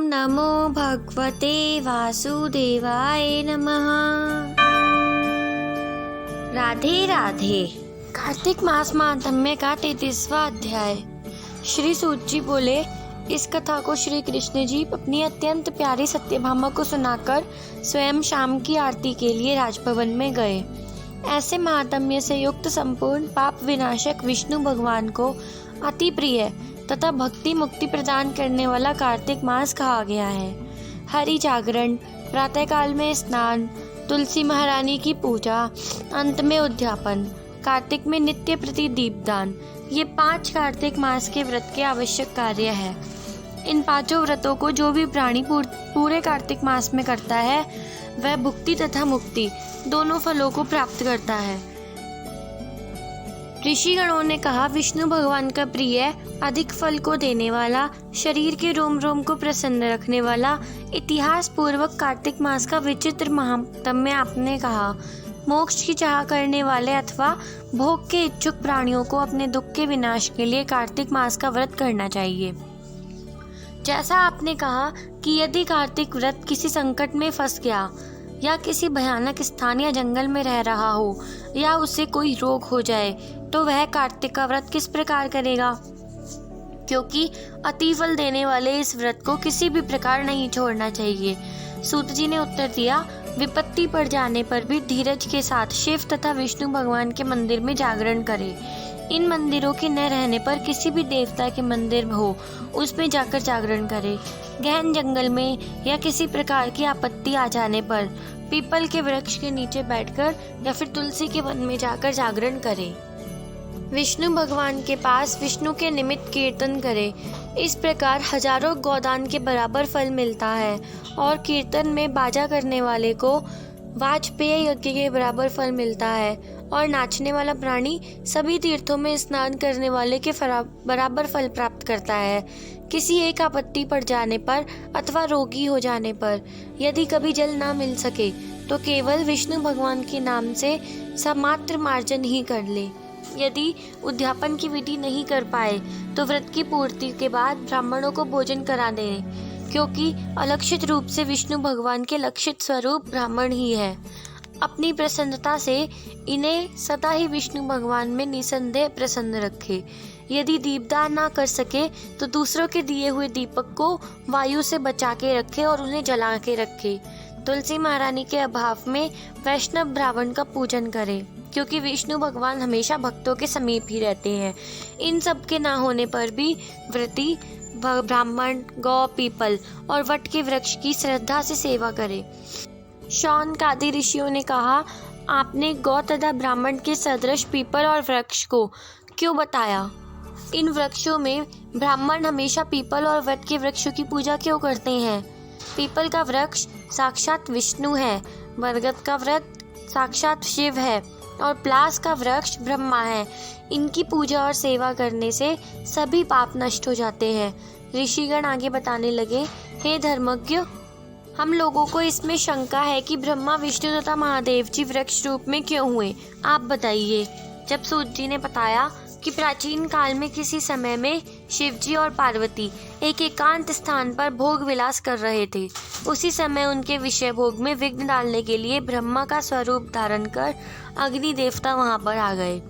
नमो भगवते वासुदेवाय नमः। राधे राधे। कार्तिक मास महात्म्य का 33वां अध्याय। श्री सूत जी बोले, इस कथा को श्री कृष्ण जी अपनी अत्यंत प्यारी सत्यभामा को सुनाकर स्वयं शाम की आरती के लिए राजभवन में गए। ऐसे महात्म्य से युक्त संपूर्ण पाप विनाशक विष्णु भगवान को अति प्रिय तथा भक्ति मुक्ति प्रदान करने वाला कार्तिक मास कहा गया है। हरि जागरण, प्रातःकाल में स्नान, तुलसी महारानी की पूजा, अंत में उद्यापन, कार्तिक में नित्य प्रति दीपदान, ये 5 कार्तिक मास के व्रत के आवश्यक कार्य है। इन 5 व्रतों को जो भी प्राणी पूरे कार्तिक मास में करता है वह भुक्ति तथा मुक्ति दोनों फलों को प्राप्त करता है। ऋषिगणों ने कहा, विष्णु भगवान का प्रिय, अधिक फल को देने वाला, शरीर के रोम रोम को प्रसन्न रखने वाला, इतिहास पूर्वक कार्तिक मास का विचित्र महात्म्य आपने कहा। मोक्ष की चाह करने वाले अथवा भोग के इच्छुक प्राणियों को अपने दुख के विनाश के लिए कार्तिक मास का व्रत करना चाहिए। जैसा आपने कहा कि यदि कार्तिक व्रत किसी संकट में फंस गया या किसी भयानक स्थान या जंगल में रह रहा हो या उसे कोई रोग हो जाए तो वह कार्तिक का व्रत किस प्रकार करेगा, क्योंकि अति फल देने वाले इस व्रत को किसी भी प्रकार नहीं छोड़ना चाहिए। सूत जी ने उत्तर दिया, विपत्ति पड़ जाने पर भी धीरज के साथ शिव तथा विष्णु भगवान के मंदिर में जागरण करें। इन मंदिरों के न रहने पर किसी भी देवता के मंदिर हो उसमें जाकर जागरण करें। गहन जंगल में या किसी प्रकार की आपत्ति आ जाने पर पीपल के वृक्ष के नीचे बैठकर या फिर तुलसी के वन में जाकर जागरण करें। विष्णु भगवान के पास विष्णु के निमित्त कीर्तन करें। इस प्रकार हजारों गोदान के बराबर फल मिलता है और कीर्तन में बाजा करने वाले को वाजपेय यज्ञ के बराबर फल मिलता है और नाचने वाला प्राणी सभी तीर्थों में स्नान करने वाले के बराबर फल प्राप्त करता है। किसी एक आपत्ति पड़ जाने पर अथवा रोगी हो जाने पर यदि कभी जल ना मिल सके तो केवल विष्णु भगवान के नाम से समात्र मार्जन ही कर ले। यदि उद्यापन की विधि नहीं कर पाए तो व्रत की पूर्ति के बाद ब्राह्मणों को भोजन करा दें, क्योंकि अलक्षित रूप से विष्णु भगवान के लक्षित स्वरूप ब्राह्मण ही है। अपनी प्रसन्नता से इन्हें सदा ही विष्णु भगवान में निसंदेह प्रसन्न रखे। यदि दीपदान ना कर सके तो दूसरों के दिए हुए दीपक को वायु से बचा के रखे और उन्हें जला के रखे। तुलसी महारानी के अभाव में वैष्णव ब्राह्मण का पूजन करे, क्योंकि विष्णु भगवान हमेशा भक्तों के समीप ही रहते हैं। इन सब के ना होने पर भी व्रती ब्राह्मण गौ, पीपल और वट के वृक्ष की श्रद्धा से सेवा करे। शौनक आदि ऋषियों ने कहा, आपने गौ तथा ब्राह्मण के सदृश पीपल और वृक्ष को क्यों बताया? इन वृक्षों में ब्राह्मण हमेशा पीपल और वट के वृक्षों की पूजा क्यों करते हैं? पीपल का वृक्ष साक्षात विष्णु है, बरगद का वृक्ष साक्षात शिव है और प्लास का वृक्ष ब्रह्मा है। इनकी पूजा और सेवा करने से सभी पाप नष्ट हो जाते हैं। ऋषिगण आगे बताने लगे, हे धर्मज्ञ, हम लोगों को इसमें शंका है कि ब्रह्मा, विष्णु तथा महादेव जी वृक्ष रूप में क्यों हुए, आप बताइए। जब सूत जी ने बताया कि प्राचीन काल में किसी समय में शिवजी और पार्वती एक एकांत स्थान पर भोग विलास कर रहे थे। उसी समय उनके विषय भोग में विघ्न डालने के लिए ब्रह्मा का स्वरूप धारण कर अग्नि देवता वहां पर आ गए।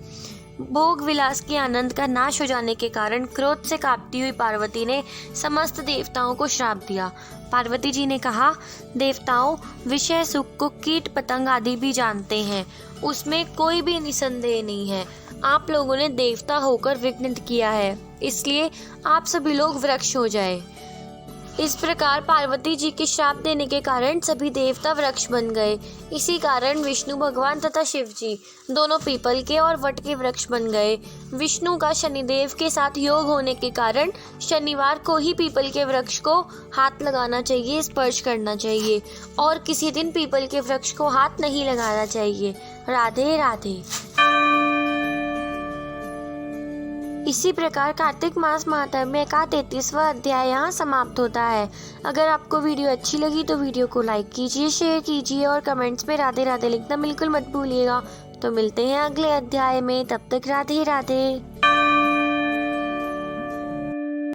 भोग विलास के आनंद का नाश हो जाने के कारण क्रोध से कांपती हुई पार्वती ने समस्त देवताओं को श्राप दिया। पार्वती जी ने कहा, देवताओं, विषय सुख को कीट पतंग आदि भी जानते हैं, उसमें कोई भी निसंदेह नहीं है। आप लोगों ने देवता होकर विघ्न किया है, इसलिए आप सभी लोग वृक्ष हो जाए। इस प्रकार पार्वती जी के श्राप देने के कारण सभी देवता वृक्ष बन गए। इसी कारण विष्णु भगवान तथा शिव जी दोनों पीपल के और वट के वृक्ष बन गए। विष्णु का शनिदेव के साथ योग होने के कारण शनिवार को ही पीपल के वृक्ष को हाथ लगाना चाहिए, स्पर्श करना चाहिए, और किसी दिन पीपल के वृक्ष को हाथ नहीं लगाना चाहिए। राधे राधे। इसी प्रकार कार्तिक मास महात्म्य का 33वां अध्याय यहाँ समाप्त होता है। अगर आपको वीडियो अच्छी लगी तो वीडियो को लाइक कीजिए, शेयर कीजिए और कमेंट्स में राधे राधे लिखना बिल्कुल मत भूलिएगा। तो मिलते हैं अगले अध्याय में, तब तक राधे राधे।